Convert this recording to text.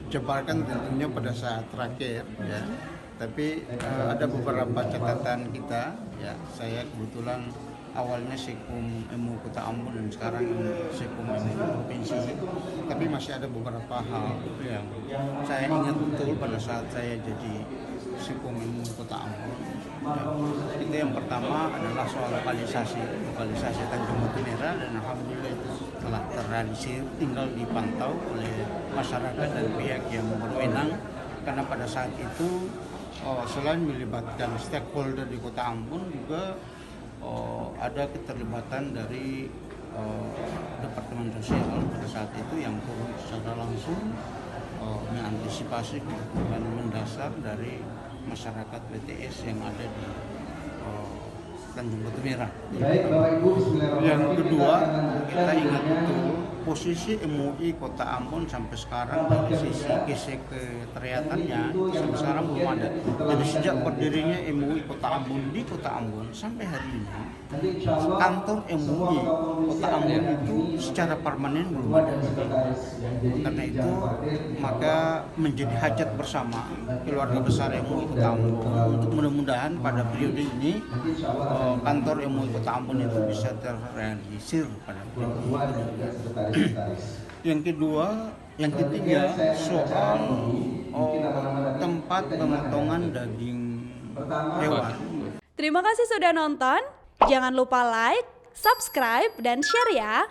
jabarkan tentunya pada saat terakhir ya. Tapi ada beberapa catatan kita ya. Saya kebetulan awalnya Sekum MU Kota Ambon dan sekarang Sekum MU Provinsi. Tapi masih ada beberapa hal yang saya ingat betul pada saat saya jadi Sekum MU Kota Ambon. Ya, itu yang pertama adalah soal lokalisasi Tanjung Batu Merah, dan alhamdulillah itu telah terrealisir, tinggal dipantau oleh masyarakat dan pihak yang berwenang, karena pada saat itu selain melibatkan stakeholder di Kota Ambon juga ada keterlibatan dari Departemen Sosial pada saat itu yang turun secara langsung mengantisipasi kebutuhan mendasar dari masyarakat BTS yang ada di Tanjung Batu Merah. Yang kedua, kita ingat betul posisi MUI Kota Ambon sampai sekarang dari sisi kesekretariatannya sampai sekarang belum ada. Jadi sejak berdirinya MUI Kota Ambon di Kota Ambon sampai hari ini, kantor MUI Kota Ambon itu secara permanen belum ada. Karena itu maka menjadi hajat bersama keluarga besar MUI Kota Ambon untuk mudah-mudahan pada periode ini kantor MUI Kota Ambon itu bisa terrealisir pada periode ini. Yang ketiga soal tempat pemotongan daging hewan. Terima kasih sudah nonton. Jangan lupa like, subscribe, dan share ya.